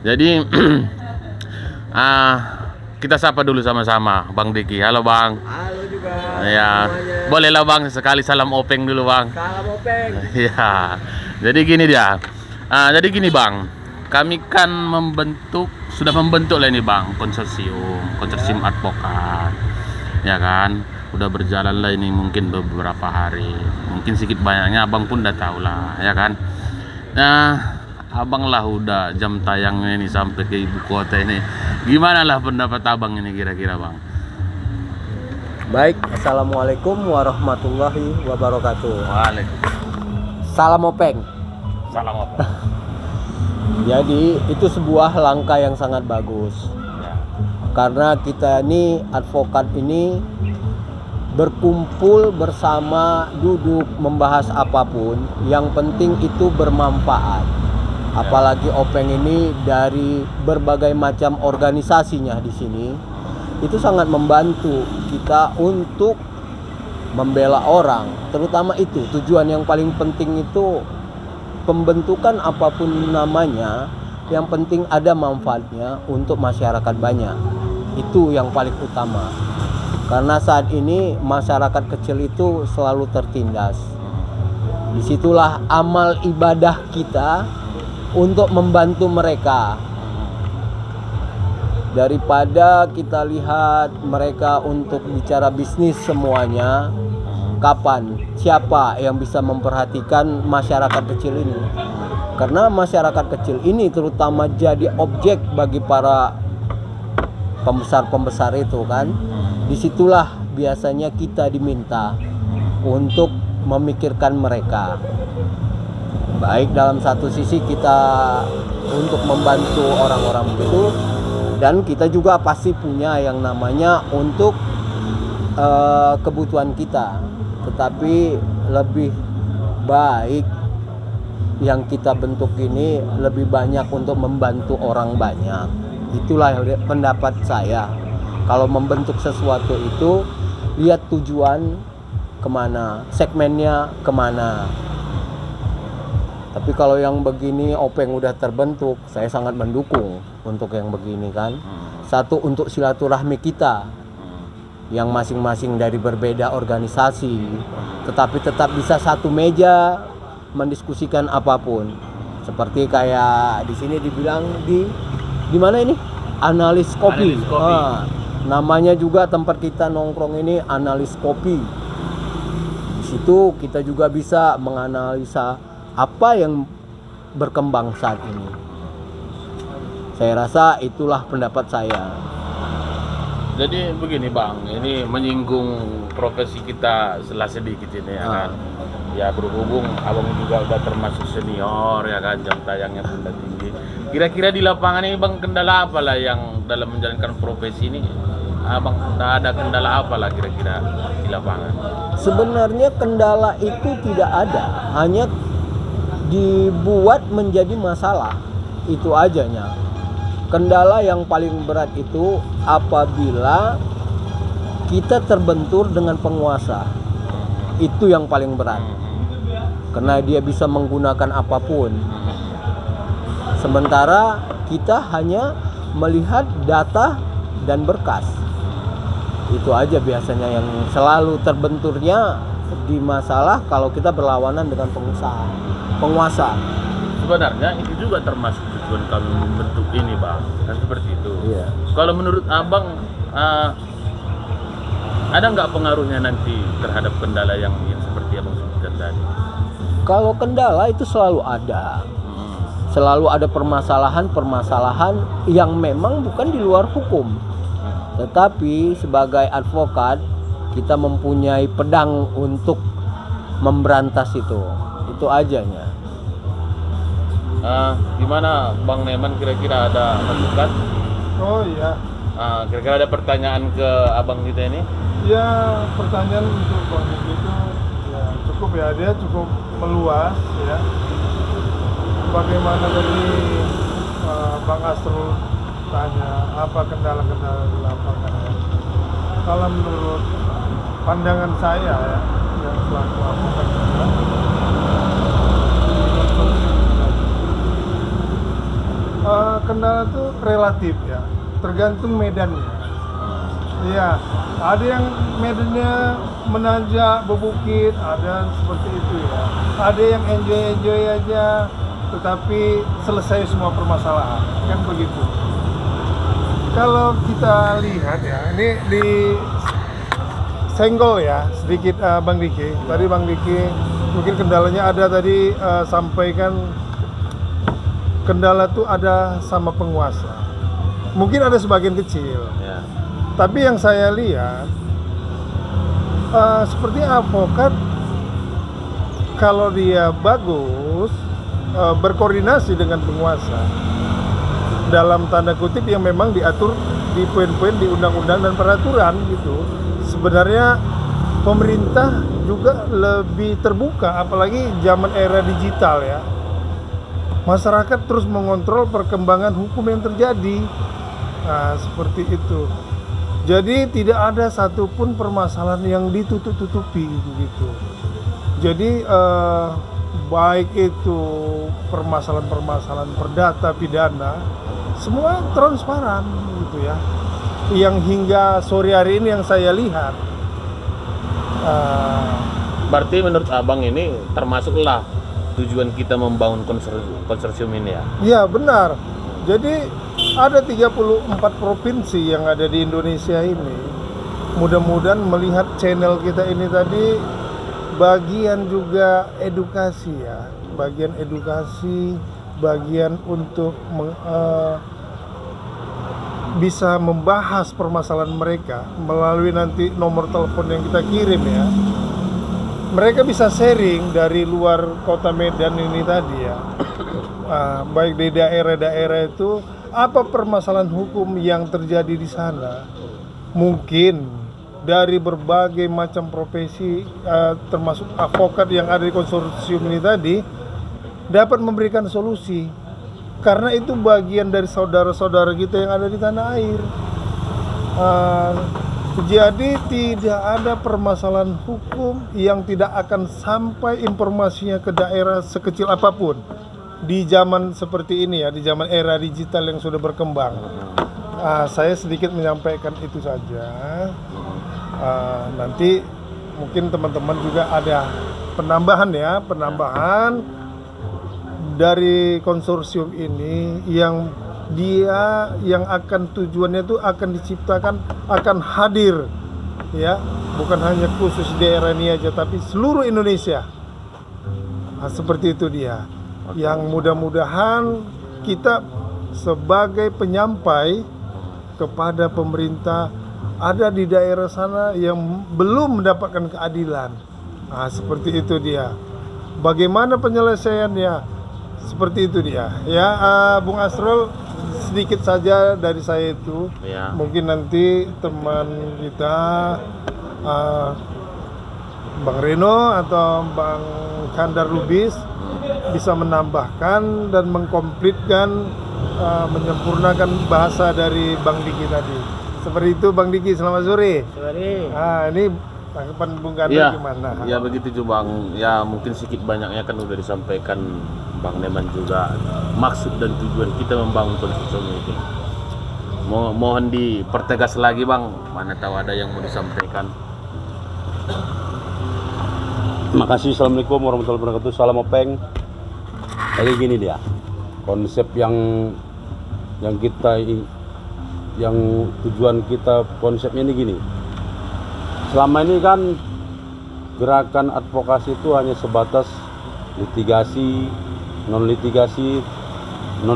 Jadi kita sapa dulu sama-sama Bang Diki. Halo Bang. Halo juga Ya, semuanya. bolehlah Bang sekali salam openg dulu Bang. Salam openg. Ya, jadi gini dia. Jadi gini Bang, kami kan sudah membentuk lah ini Bang, konsorsium advokat, ya kan. Udah berjalan lah ini mungkin beberapa hari, mungkin sedikit banyaknya Abang pun udah tahu lah, ya kan. Nah, Abang lah udah jam tayangnya ini sampai ke ibu kota ini. Gimana lah pendapat Abang ini kira-kira Bang? Baik, assalamualaikum warahmatullahi wabarakatuh. Waalaikumsalam. Salam openg. Salam apa? Jadi itu sebuah langkah yang sangat bagus. Ya. Karena kita ini advokat ini berkumpul bersama, duduk membahas apapun, yang penting itu bermanfaat. Apalagi openg ini dari berbagai macam organisasinya di sini, itu sangat membantu kita untuk membela orang. Terutama itu tujuan yang paling penting itu pembentukan apapun namanya, yang penting ada manfaatnya untuk masyarakat banyak. Itu yang paling utama. Karena saat ini masyarakat kecil itu selalu tertindas. Disitulah amal ibadah kita untuk membantu mereka. Daripada kita lihat mereka untuk bicara bisnis semuanya, kapan, siapa yang bisa memperhatikan masyarakat kecil ini? Karena masyarakat kecil ini terutama jadi objek bagi para pembesar-pembesar itu kan. Disitulah biasanya kita diminta untuk memikirkan mereka. Baik dalam satu sisi kita untuk membantu orang-orang itu, dan kita juga pasti punya yang namanya untuk kebutuhan kita. Tetapi lebih baik yang kita bentuk ini lebih banyak untuk membantu orang banyak. Itulah pendapat saya. Kalau membentuk sesuatu itu lihat tujuan kemana, segmennya kemana. Tapi kalau yang begini openg udah terbentuk, saya sangat mendukung untuk yang begini kan. Satu, untuk silaturahmi kita yang masing-masing dari berbeda organisasi, tetapi tetap bisa satu meja mendiskusikan apapun. Seperti kayak di sini dibilang di mana ini? Analis kopi. Namanya juga tempat kita nongkrong ini analis kopi. Di situ kita juga bisa menganalisa apa yang berkembang saat ini. Saya rasa itulah pendapat saya. Jadi begini Bang, ini menyinggung profesi kita sedikit ini ya kan. Ya berhubung Abang juga udah termasuk senior ya kan, jam tayangnya pun udah tinggi. Kira-kira di lapangan ini Bang kendala apa lah yang dalam menjalankan profesi ini? Abang ada kendala apa lah kira-kira di lapangan? Sebenarnya kendala itu tidak ada, hanya dibuat menjadi masalah. Itu ajanya. Kendala yang paling berat itu apabila kita terbentur dengan penguasa. Itu yang paling berat. Karena dia bisa menggunakan apapun. Sementara kita hanya melihat data dan berkas. Itu aja biasanya yang selalu terbenturnya di masalah kalau kita berlawanan dengan penguasa. Sebenarnya itu juga termasuk tujuan kami membentuk ini Bang, kan seperti itu. Iya. Kalau menurut Abang ada nggak pengaruhnya nanti terhadap kendala yang seperti Abang sebutkan tadi? Kalau kendala itu selalu ada. Selalu ada permasalahan yang memang bukan di luar hukum. Tetapi sebagai advokat kita mempunyai pedang untuk memberantas itu. Itu ajanya. Gimana Bang Neman, kira-kira ada masukan? Oh iya. Kira-kira ada pertanyaan ke Abang kita ini? Ya, pertanyaan untuk Bang Diki itu ya cukup ya, dia cukup meluas ya. Bagaimana tadi Bang Asrul tanya apa kendala-kendala di lapangan ya. Kalau menurut pandangan saya ya, yang selaku advokat kendala itu relatif ya, tergantung medannya. Iya, ada yang medannya menanjak, bebukit, ada seperti itu ya. Ada yang enjoy aja, tetapi selesai semua permasalahan, kan begitu. Kalau kita lihat ya, ini di senggol ya sedikit Bang Diki. Tadi Bang Diki mungkin kendalanya ada tadi sampaikan kendala tuh ada sama penguasa. Mungkin ada sebagian kecil. Ya. Tapi yang saya lihat seperti advokat kalau dia bagus berkoordinasi dengan penguasa dalam tanda kutip yang memang diatur di poin-poin di undang-undang dan peraturan gitu. Sebenarnya pemerintah juga lebih terbuka, apalagi zaman era digital ya. Masyarakat terus mengontrol perkembangan hukum yang terjadi. Nah, seperti itu. Jadi tidak ada satupun permasalahan yang ditutup-tutupi gitu. Jadi baik itu permasalahan-permasalahan perdata pidana, semua transparan gitu ya. Yang hingga sore hari ini yang saya lihat. Berarti menurut abang ini termasuklah tujuan kita membangun konsorsium ini ya? Iya benar. Jadi ada 34 provinsi yang ada di Indonesia ini. Mudah-mudahan melihat channel kita ini tadi bagian juga edukasi ya, bagian edukasi, bagian untuk bisa membahas permasalahan mereka melalui nanti nomor telepon yang kita kirim ya. Mereka bisa sharing dari luar kota Medan ini tadi ya. Baik di daerah-daerah itu apa permasalahan hukum yang terjadi di sana. Mungkin dari berbagai macam profesi termasuk advokat yang ada di konsorsium ini tadi dapat memberikan solusi. Karena itu bagian dari saudara-saudara kita yang ada di tanah air. Jadi tidak ada permasalahan hukum yang tidak akan sampai informasinya ke daerah sekecil apapun di zaman seperti ini ya, di zaman era digital yang sudah berkembang. Saya sedikit menyampaikan itu saja. Nanti mungkin teman-teman juga ada penambahan dari konsorsium ini yang akan tujuannya itu akan diciptakan, akan hadir ya, bukan hanya khusus daerah ini aja tapi seluruh Indonesia. Seperti itu dia. Yang mudah-mudahan kita sebagai penyampai kepada pemerintah ada di daerah sana yang belum mendapatkan keadilan. Seperti itu dia. Bagaimana penyelesaiannya? Seperti itu dia. Ya, Bung Asrul, sedikit saja dari saya itu. Ya. Mungkin nanti teman kita Bang Reno atau Bang Kandar Lubis bisa menambahkan dan mengkomplitkan, menyempurnakan bahasa dari Bang Diki tadi. Seperti itu Bang Diki, selamat sore. Sore. Ini tanggapan Bung Kandar gimana? Ya begitu juga Bang. Ya mungkin sedikit banyaknya kan udah disampaikan Bang Neman juga maksud dan tujuan kita membangun konsorsium ini. Mohon dipertegas lagi Bang, mana tahu ada yang mau disampaikan. Makasih. Assalamualaikum warahmatullahi wabarakatuh. Salam Openg. Jadi gini dia, konsep yang tujuan kita konsepnya ini gini. Selama ini kan gerakan advokasi itu hanya sebatas litigasi, non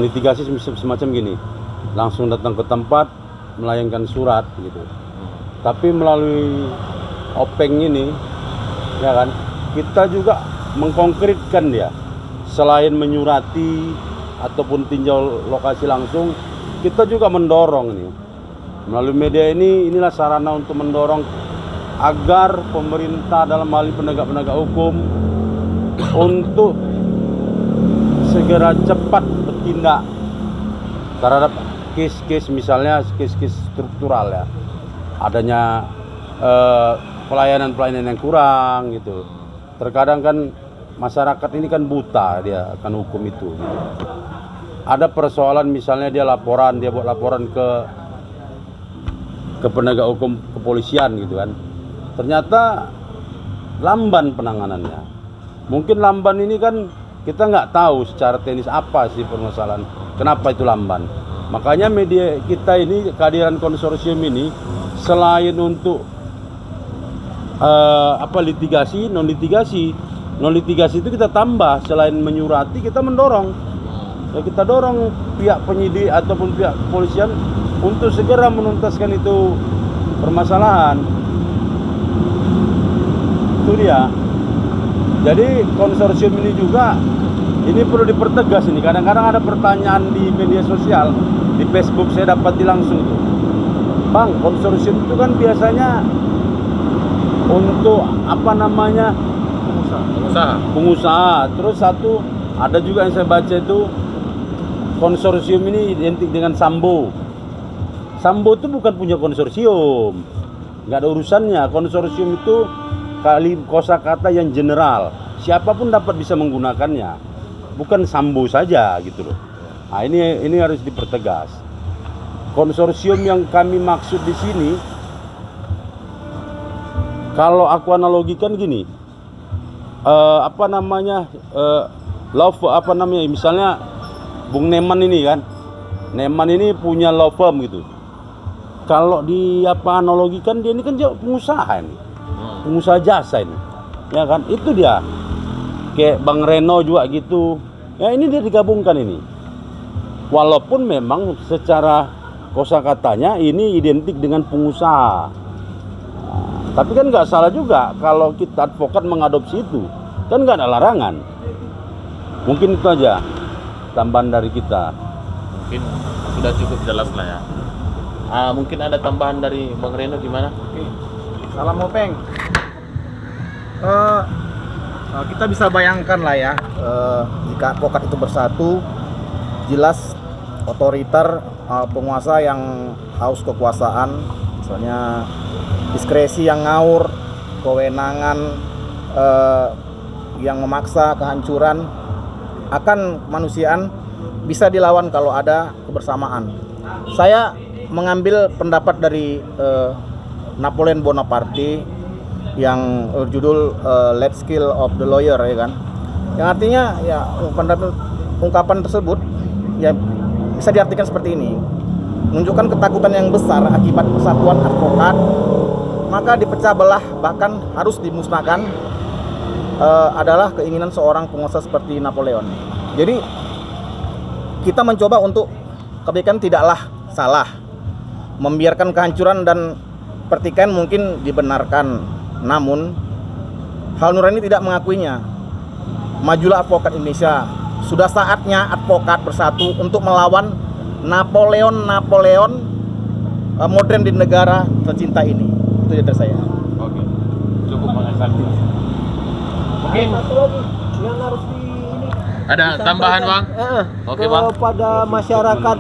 litigasi semacam gini. Langsung datang ke tempat, melayangkan surat gitu. Tapi melalui Openg ini, ya kan, kita juga mengkonkretkan dia. Selain menyurati ataupun tinjau lokasi langsung, kita juga mendorong ini. Melalui media ini, inilah sarana untuk mendorong agar pemerintah dalam hal ini penegak-penegak hukum untuk segera cepat bertindak terhadap kes-kes, misalnya kes-kes struktural ya. Adanya pelayanan-pelayanan yang kurang gitu. Terkadang kan masyarakat ini kan buta dia akan hukum itu gitu. ada persoalan misalnya dia buat laporan ke penegak hukum kepolisian gitu kan. Ternyata lamban penanganannya. Mungkin lamban ini kan kita nggak tahu secara teknis apa sih permasalahan, kenapa itu lamban. Makanya media kita ini, kehadiran konsorsium ini selain untuk litigasi, non litigasi itu kita tambah, selain menyurati kita mendorong. Ya, kita dorong pihak penyidik ataupun pihak kepolisian untuk segera menuntaskan itu permasalahan. Itu dia. Jadi konsorsium ini juga ini perlu dipertegas ini. Kadang-kadang ada pertanyaan di media sosial, di Facebook saya dapati langsung tuh. Bang, konsorsium itu kan biasanya untuk pengusaha. Terus satu ada juga yang saya baca itu konsorsium ini identik dengan Sambo. Sambo itu bukan punya konsorsium, nggak ada urusannya. Konsorsium itu kosakata yang general, siapapun dapat bisa menggunakannya, bukan Sambo saja gitu loh. Nah, ini harus dipertegas. Konsorsium yang kami maksud di sini, kalau aku analogikan gini, misalnya Bung Neman ini kan, Neman ini punya law firm gitu. Kalau analogikan dia ini kan pengusaha ini, pengusaha jasa ini, ya kan? Itu dia. Kayak Bang Reno juga gitu. Ya ini dia digabungkan ini. Walaupun memang secara kosakatanya ini identik dengan pengusaha. Tapi kan nggak salah juga kalau kita advokat mengadopsi itu, kan nggak ada larangan. Mungkin itu aja tambahan dari kita. Mungkin sudah cukup jelas lah ya. Mungkin ada tambahan dari Bang Reno gimana? Oke. Salam Hopeng. Kita bisa bayangkan lah ya, jika advokat itu bersatu, jelas otoriter, penguasa yang haus kekuasaan, misalnya diskresi yang ngawur, kewenangan yang memaksa kehancuran akan kemanusiaan bisa dilawan kalau ada kebersamaan. Saya mengambil pendapat dari Napoleon Bonaparte yang berjudul Life Skill of the Lawyer, ya kan, yang artinya ya ungkapan tersebut ya bisa diartikan seperti ini: menunjukkan ketakutan yang besar akibat persatuan advokat, maka dipecah belah bahkan harus dimusnahkan adalah keinginan seorang penguasa seperti Napoleon. Jadi kita mencoba untuk kebaikan tidaklah salah, membiarkan kehancuran dan pertikaian mungkin dibenarkan, namun hal nurani tidak mengakuinya. Majulah advokat Indonesia, sudah saatnya advokat bersatu untuk melawan Napoleon modern di negara tercinta ini. Itu dari saya. Oke, cukup mengasahkan. Mungkin Satu lagi yang harus ada tambahan Bang? Oke Bang. Kepada masyarakat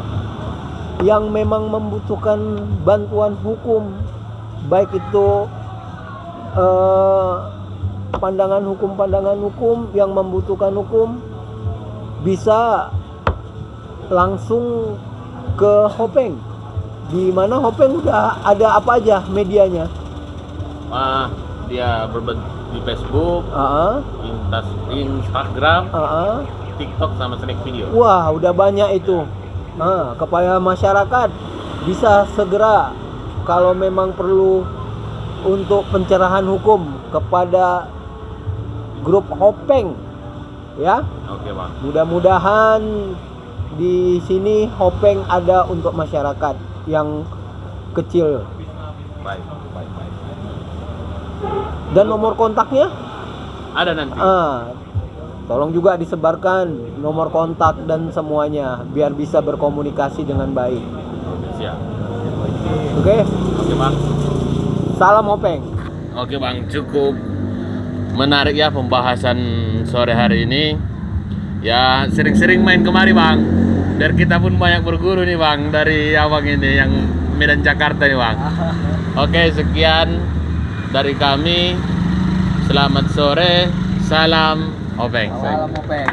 yang memang membutuhkan bantuan hukum, baik itu pandangan hukum yang membutuhkan hukum, bisa langsung ke Hopeng. Di mana Hopeng udah ada apa aja medianya? Dia di Facebook, Instagram, TikTok sama Snack Video. Wah, udah banyak itu. Kepada masyarakat bisa segera kalau memang perlu untuk pencerahan hukum kepada grup Hopeng, ya. Oke Bang. Mudah-mudahan di sini Hopeng ada untuk masyarakat yang kecil. Baik. Dan nomor kontaknya Ada nanti. Tolong juga disebarkan nomor kontak dan semuanya biar bisa berkomunikasi dengan baik. Siap. Oke? Oke Bang. Salam Hopeng. Oke Bang, cukup menarik ya pembahasan sore hari ini. Ya sering-sering main kemari Bang, biar kita pun banyak berguru nih Bang dari Abang ini yang Medan Jakarta nih Bang. Oke, sekian dari kami. Selamat sore, salam Hopeng. Salam Hopeng.